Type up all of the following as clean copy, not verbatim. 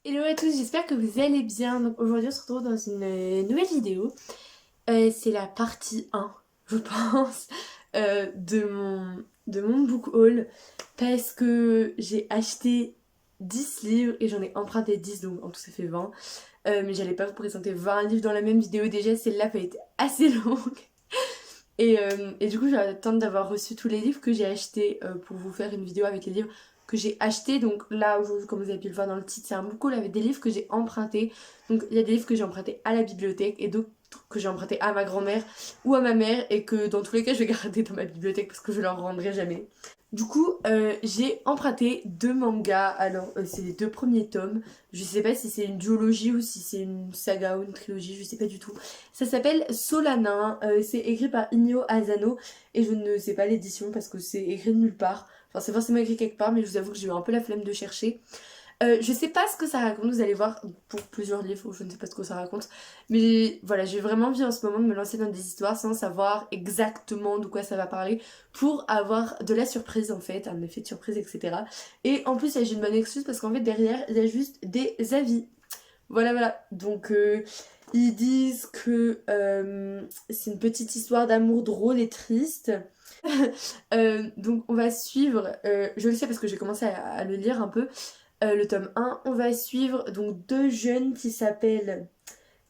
Hello à tous, j'espère que vous allez bien. Donc aujourd'hui on se retrouve dans une nouvelle vidéo. C'est la partie 1, je pense, de mon book haul. Parce que j'ai acheté 10 livres et j'en ai emprunté 10, donc en tout ça fait 20. Mais j'allais pas vous présenter 20 livres dans la même vidéo. Déjà celle-là va être assez longue. Et du coup, je vais attendre d'avoir reçu tous les livres que j'ai achetés pour vous faire une vidéo avec les livres que j'ai achetés. Donc là, aujourd'hui, comme vous avez pu le voir dans le titre, c'est un book haul avec des livres que j'ai empruntés. Donc il y a des livres que j'ai empruntés à la bibliothèque et d'autres que j'ai empruntés à ma grand-mère ou à ma mère et que dans tous les cas, je vais garder dans ma bibliothèque parce que je leur rendrai jamais. Du coup, j'ai emprunté deux mangas. Alors, c'est les deux premiers tomes. Je sais pas si c'est une duologie ou si c'est une saga ou une trilogie, je sais pas du tout. Ça s'appelle Solana, c'est écrit par Inyo Asano et je ne sais pas l'édition parce que c'est écrit de nulle part. Enfin, c'est forcément écrit quelque part, mais je vous avoue que j'ai eu un peu la flemme de chercher. Je sais pas ce que ça raconte, vous allez voir pour plusieurs livres, je ne sais pas ce que ça raconte. Mais voilà, j'ai vraiment envie en ce moment de me lancer dans des histoires sans savoir exactement de quoi ça va parler pour avoir de la surprise en fait, un effet de surprise, etc. Et en plus, j'ai une bonne excuse parce qu'en fait, derrière, il y a juste des avis. Voilà, voilà. Donc, ils disent que c'est une petite histoire d'amour drôle et triste. Donc, on va suivre, je le sais parce que j'ai commencé à le lire un peu, le tome 1. On va suivre donc deux jeunes qui s'appellent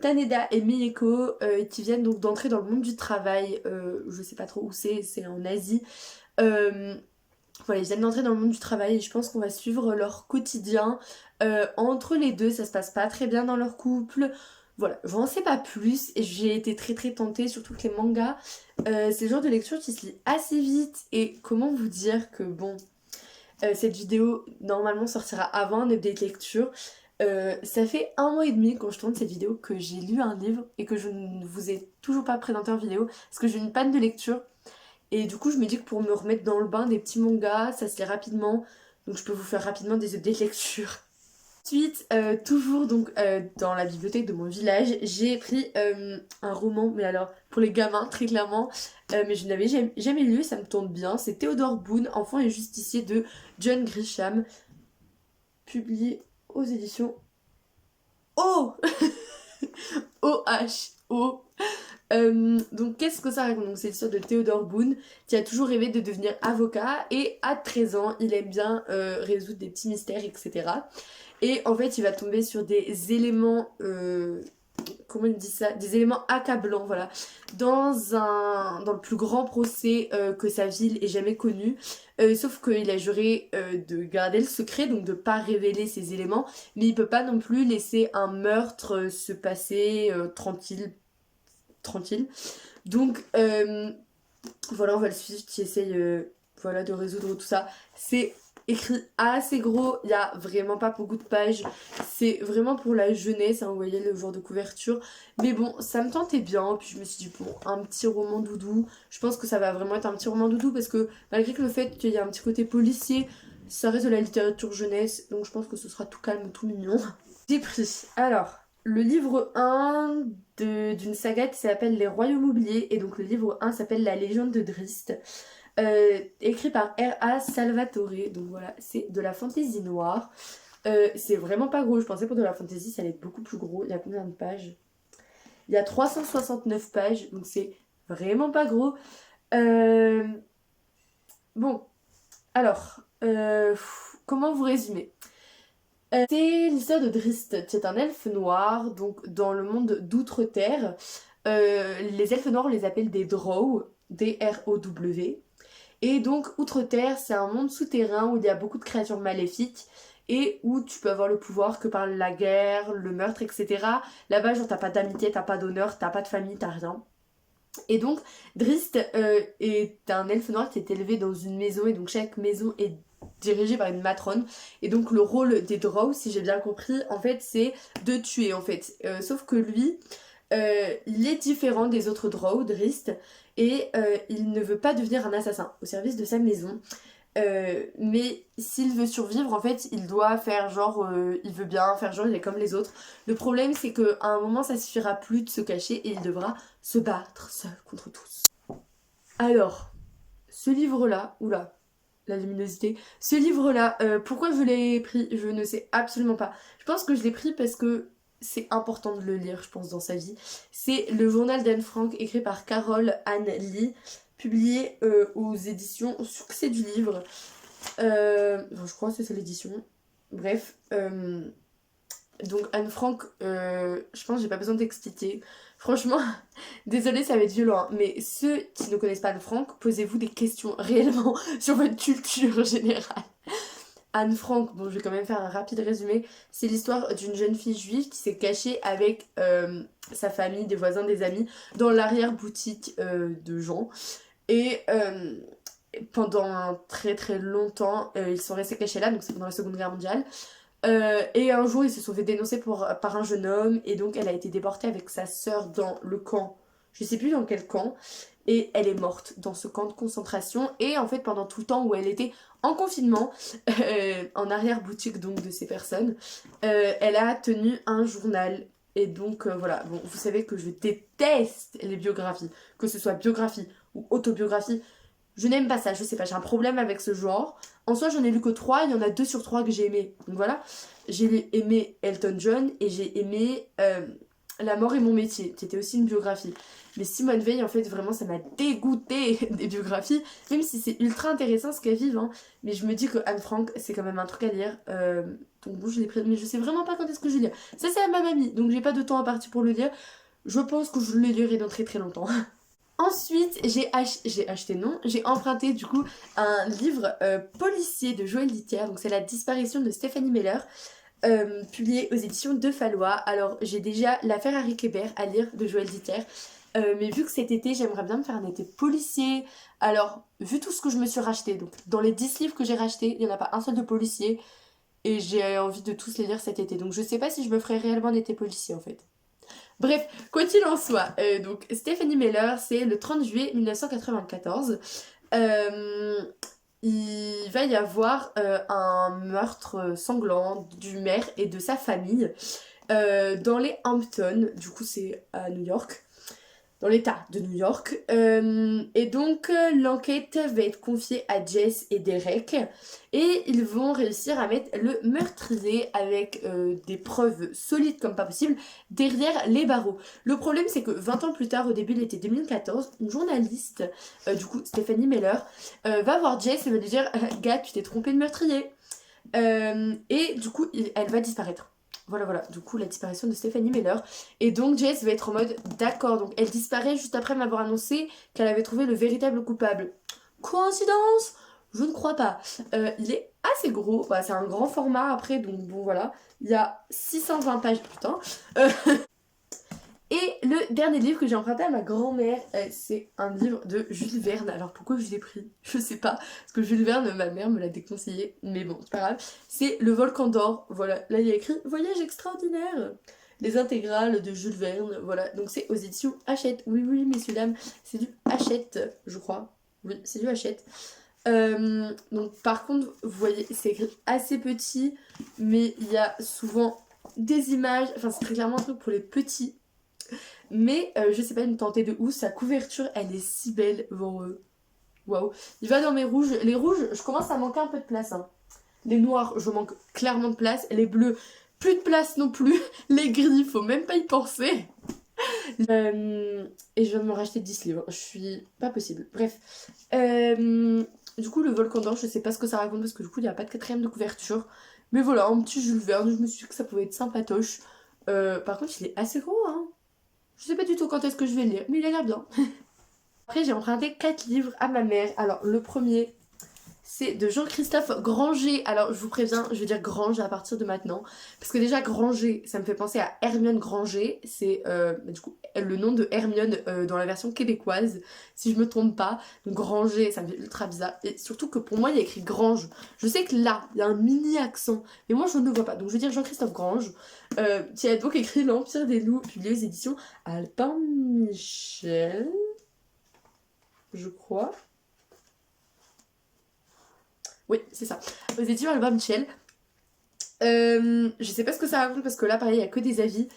Taneda et Miyeko, qui viennent donc d'entrer dans le monde du travail. Je sais pas trop où c'est en Asie. Euh, voilà, ils viennent d'entrer dans le monde du travail et je pense qu'on va suivre leur quotidien. Entre les deux, ça se passe pas très bien dans leur couple. Voilà, j'en sais pas plus et j'ai été très très tentée, surtout que les mangas, c'est le genre de lecture qui se lit assez vite. Et comment vous dire que bon, cette vidéo normalement sortira avant un update lecture. Ça fait un mois et demi quand je tourne cette vidéo que j'ai lu un livre et que je ne vous ai toujours pas présenté en vidéo parce que j'ai une panne de lecture. Et du coup, je me dis que pour me remettre dans le bain des petits mangas, ça se lit rapidement. Donc, je peux vous faire rapidement des updates lecture. Ensuite, toujours donc dans la bibliothèque de mon village, j'ai pris un roman, mais alors pour les gamins, très clairement, mais je n'avais jamais lu, ça me tente bien. C'est Théodore Boone, Enfant et justicier de John Grisham, publié aux éditions O O-H-O. Donc qu'est-ce que ça raconte? Donc c'est l'histoire de Théodore Boone qui a toujours rêvé de devenir avocat et à 13 ans il aime bien résoudre des petits mystères, etc. Et en fait il va tomber sur des éléments, comment il dit ça? Des éléments accablants, voilà, dans le plus grand procès que sa ville ait jamais connu. Sauf qu'il a juré de garder le secret, donc de pas révéler ces éléments, mais il peut pas non plus laisser un meurtre se passer tranquille. Donc voilà, on va le suivre qui essaye voilà, de résoudre tout ça. C'est écrit assez gros, il y a vraiment pas beaucoup de pages. C'est vraiment pour la jeunesse, hein, vous voyez le genre de couverture. Mais bon, ça me tentait bien. Puis je me suis dit, bon, un petit roman doudou. Je pense que ça va vraiment être un petit roman doudou parce que malgré que le fait qu'il y ait un petit côté policier, ça reste de la littérature jeunesse. Donc je pense que ce sera tout calme, tout mignon. J'ai pris. Alors, le livre 1 d'une saga qui s'appelle Les Royaumes oubliés. Et donc le livre 1 s'appelle La légende de Drist. Écrit par R.A. Salvatore. Donc voilà, c'est de la fantaisie noire. C'est vraiment pas gros. Je pensais pour de la fantaisie, ça allait être beaucoup plus gros. Il y a combien de pages? Il y a 369 pages. Donc c'est vraiment pas gros. Euh, Bon, alors, comment vous résumer? C'est l'histoire de Drist, c'est un elfe noir, donc dans le monde d'Outre-Terre. Les elfes noirs, on les appelle des Drow, D-R-O-W. Et donc, Outre-Terre, c'est un monde souterrain où il y a beaucoup de créatures maléfiques et où tu peux avoir le pouvoir que par la guerre, le meurtre, etc. Là-bas, genre, t'as pas d'amitié, t'as pas d'honneur, t'as pas de famille, t'as rien. Et donc, Drist est un elfe noir qui est élevé dans une maison et donc chaque maison est dirigée par une matrone. Et donc, le rôle des Drow, si j'ai bien compris, en fait, c'est de tuer, en fait. Sauf que lui, il est différent des autres Drow, Drist, et il ne veut pas devenir un assassin au service de sa maison. Mais s'il veut survivre, en fait, il doit faire genre, il veut bien faire genre, il est comme les autres. Le problème, c'est qu'à un moment, ça suffira plus de se cacher et il devra se battre seul contre tous. Alors, ce livre-là, oula. la luminosité. Ce livre-là, pourquoi je l'ai pris, je ne sais absolument pas. Je pense que je l'ai pris parce que c'est important de le lire, je pense, dans sa vie. C'est le journal d'Anne Frank, écrit par Carole Anne Lee, publié aux éditions Succès du Livre. Je crois que c'est l'édition. Bref. Donc Anne Frank, je pense que j'ai pas besoin d'expliquer. Franchement, désolée, ça va être violent, hein, mais ceux qui ne connaissent pas Anne Frank, posez-vous des questions réellement sur votre culture générale. Anne Frank, bon, je vais quand même faire un rapide résumé. C'est l'histoire d'une jeune fille juive qui s'est cachée avec sa famille, des voisins, des amis, dans l'arrière-boutique de Jean. Et pendant très très longtemps, ils sont restés cachés là, donc c'est pendant la Seconde Guerre mondiale. Et un jour, ils se sont fait dénoncer par un jeune homme, et donc elle a été déportée avec sa sœur dans le camp, je sais plus dans quel camp, et elle est morte dans ce camp de concentration. Et en fait, pendant tout le temps où elle était en confinement, en arrière-boutique donc de ces personnes, elle a tenu un journal. Et donc voilà, bon, vous savez que je déteste les biographies, que ce soit biographie ou autobiographie. Je n'aime pas ça, je sais pas, j'ai un problème avec ce genre. En soi, j'en ai lu que 3, il y en a 2 sur 3 que j'ai aimé. Donc voilà, j'ai aimé Elton John et j'ai aimé La mort est mon métier, qui était aussi une biographie. Mais Simone Veil, en fait, vraiment, ça m'a dégoûté des biographies, même si c'est ultra intéressant ce qu'elle vit, hein. Mais je me dis que Anne Frank, c'est quand même un truc à lire. Donc bon, je l'ai pris, mais je sais vraiment pas quand est-ce que je vais lire. Ça, c'est à ma mamie, donc j'ai pas de temps à partir pour le lire. Je pense que je le lirai dans très très longtemps. Ensuite, j'ai emprunté du coup un livre policier de Joël Dicker, donc c'est La disparition de Stéphanie Meller, publié aux éditions de Fallois. Alors j'ai déjà L'affaire Harry Kéber à lire de Joël Dicker, mais vu que cet été j'aimerais bien me faire un été policier. Alors vu tout ce que je me suis racheté, donc dans les 10 livres que j'ai rachetés, il n'y en a pas un seul de policier, et j'ai envie de tous les lire cet été, donc je sais pas si je me ferai réellement un été policier en fait. Bref, quoi qu'il en soit, donc Stephanie Meller, c'est le 30 juillet 1994. Euh, il va y avoir un meurtre sanglant du maire et de sa famille dans les Hamptons, du coup c'est à New York, dans l'état de New York. Et donc l'enquête va être confiée à Jess et Derek, et ils vont réussir à mettre le meurtrier avec des preuves solides comme pas possible derrière les barreaux. Le problème c'est que 20 ans plus tard, au début de l'été 2014, une journaliste, du coup Stephanie Meller, va voir Jess et va lui dire Gars, tu t'es trompé de meurtrier. Et du coup elle va disparaître. Voilà, du coup la disparition de Stephanie Meller. Et donc Jess va être en mode d'accord, donc elle disparaît juste après m'avoir annoncé qu'elle avait trouvé le véritable coupable. Coïncidence? Je ne crois pas. Il est assez gros, bah, c'est un grand format après, donc bon voilà. Il y a 620 pages, putain. Et le dernier livre que j'ai emprunté à ma grand-mère, c'est un livre de Jules Verne. Alors pourquoi je l'ai pris? Je sais pas. Parce que Jules Verne, ma mère me l'a déconseillé. Mais bon, c'est pas grave. C'est Le Volcan d'Or. Voilà, là il y a écrit Voyage extraordinaire. Les intégrales de Jules Verne. Voilà, donc c'est aux éditions Hachette. Oui, oui, messieurs, dames, c'est du Hachette, je crois. Oui, c'est du Hachette. Donc par contre, vous voyez, c'est écrit assez petit. Mais il y a souvent des images. Enfin, c'est très clairement un truc pour les petits. Mais je sais pas, il me tentait de ouf. Sa couverture, elle est si belle. Waouh. Il va dans mes rouges. Les rouges, je commence à manquer un peu de place, hein. Les noirs, je manque clairement de place. Les bleus, plus de place non plus. Les gris, faut même pas y penser. Et je viens de me racheter 10 livres. Je suis pas possible. Bref. Du coup, Le Volcan d'Or, je sais pas ce que ça raconte parce que du coup, il n'y a pas de quatrième de couverture. Mais voilà, un petit Jules Verne. Je me suis dit que ça pouvait être sympatoche. Par contre, il est assez gros, hein. Je sais pas du tout quand est-ce que je vais le lire, mais il a l'air bien. Après, j'ai emprunté 4 livres à ma mère. Alors, le premier, c'est de Jean-Christophe Granger. Alors, je vous préviens, je vais dire Grange à partir de maintenant. Parce que déjà, Granger, ça me fait penser à Hermione Granger. C'est du coup le nom de Hermione dans la version québécoise, si je me trompe pas. Donc, Granger, ça me fait ultra bizarre. Et surtout que pour moi, il y a écrit Grange. Je sais que là, il y a un mini accent. Mais moi, je ne le vois pas. Donc, je vais dire Jean-Christophe Grange. Qui a donc écrit L'Empire des loups, publié aux éditions Albin Michel, je crois. Oui, c'est ça. Aux éditions Albin Michel. Je sais pas ce que ça raconte parce que là, pareil, il y a que des avis.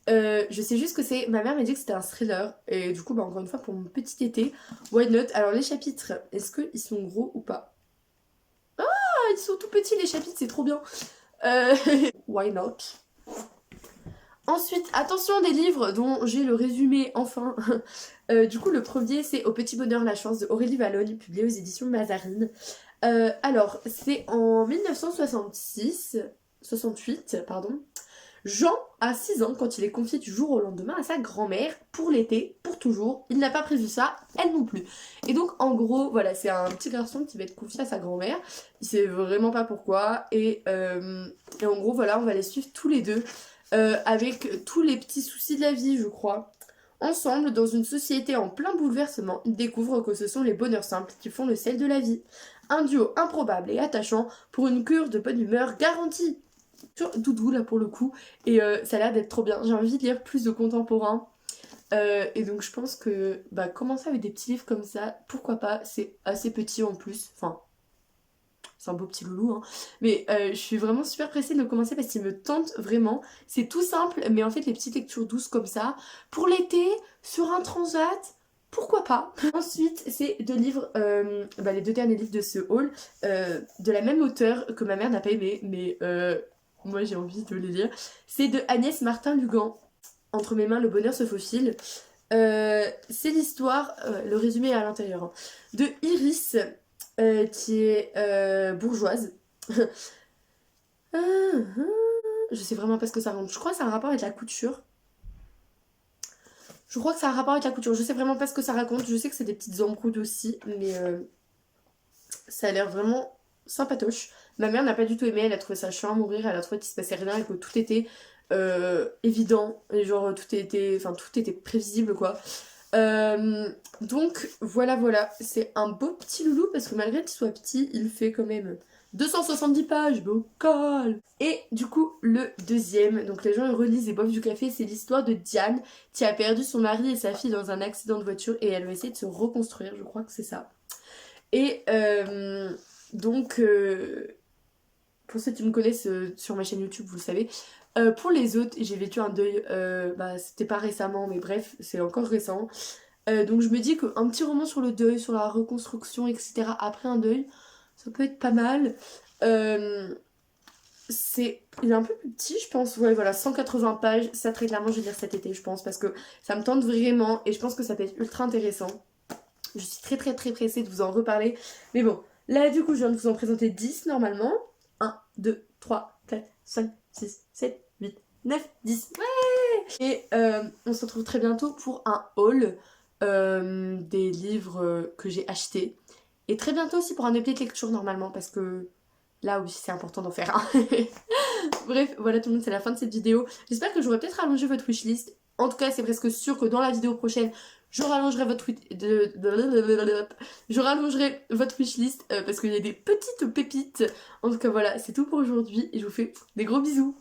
Je sais juste que c'est. Ma mère m'a dit que c'était un thriller. Et du coup, bah, encore une fois, pour mon petit été, why not? Alors, les chapitres, est-ce qu'ils sont gros ou pas? ils sont tout petits les chapitres, c'est trop bien. Why not? Ensuite, attention, des livres dont j'ai le résumé enfin. Du coup, le premier, c'est Au petit bonheur, la chance de Aurélie Valognes, publié aux éditions Mazarine. Alors, c'est en 1968, pardon. Jean a 6 ans quand il est confié du jour au lendemain à sa grand-mère pour l'été, pour toujours. Il n'a pas prévu ça, elle non plus. Et donc, en gros, voilà, c'est un petit garçon qui va être confié à sa grand-mère. Il sait vraiment pas pourquoi. Et en gros, voilà, on va les suivre tous les deux. Avec tous les petits soucis de la vie, je crois. Ensemble, dans une société en plein bouleversement, ils découvrent que ce sont les bonheurs simples qui font le sel de la vie. Un duo improbable et attachant pour une cure de bonne humeur garantie. Sur Doudou, là, pour le coup. Et ça a l'air d'être trop bien. J'ai envie de lire plus de contemporain. Et donc, je pense que commencer avec des petits livres comme ça, pourquoi pas. C'est assez petit en plus. Enfin, c'est un beau petit loulou, hein. Mais je suis vraiment super pressée de le commencer parce qu'il me tente vraiment. C'est tout simple, mais en fait, les petites lectures douces comme ça, pour l'été, sur un transat, pourquoi pas. Ensuite, c'est deux livres, les 2 derniers livres de ce haul, de la même auteure que ma mère n'a pas aimé, mais moi j'ai envie de les lire. C'est de Agnès Martin-Lugan. Entre mes mains, le bonheur se faufile. C'est l'histoire, le résumé est à l'intérieur, hein, de Iris, qui est bourgeoise. Je sais vraiment pas ce que ça raconte. Je crois que ça a un rapport avec la couture. Je sais vraiment pas ce que ça raconte. Je sais que c'est des petites embrouilles aussi, mais ça a l'air vraiment sympatoche. Ma mère n'a pas du tout aimé, elle a trouvé ça chiant à mourir, elle a trouvé qu'il se passait rien et que tout était évident. Et genre tout était prévisible quoi. Donc voilà, c'est un beau petit loulou parce que malgré qu'il soit petit, il fait quand même 270 pages, bocal. Et du coup, le deuxième, donc les gens ils relisent et boivent du café, c'est l'histoire de Diane qui a perdu son mari et sa fille dans un accident de voiture et elle va essayer de se reconstruire, je crois que c'est ça. Et donc, pour ceux qui me connaissent sur ma chaîne YouTube, vous le savez. Pour les autres, j'ai vécu un deuil, c'était pas récemment, mais bref, c'est encore récent. Donc je me dis qu'un petit roman sur le deuil, sur la reconstruction, etc. après un deuil, ça peut être pas mal. Il est un peu plus petit, je pense. Ouais, voilà, 180 pages. Ça, très clairement, je vais lire cet été, je pense, parce que ça me tente vraiment et je pense que ça peut être ultra intéressant. Je suis très très très pressée de vous en reparler. Mais bon, là, du coup, je viens de vous en présenter 10 normalement. 1, 2, 3, 4, 5, 6, 7, 8, 9, 10. Ouais! Et on se retrouve très bientôt pour un haul des livres que j'ai achetés. Et très bientôt aussi pour un update lecture normalement parce que là aussi c'est important d'en faire un. Bref, voilà tout le monde, c'est la fin de cette vidéo. J'espère que j'aurai peut-être rallongé votre wishlist. En tout cas, c'est presque sûr que dans la vidéo prochaine, je rallongerai votre wishlist parce qu'il y a des petites pépites. En tout cas, voilà, c'est tout pour aujourd'hui et je vous fais des gros bisous.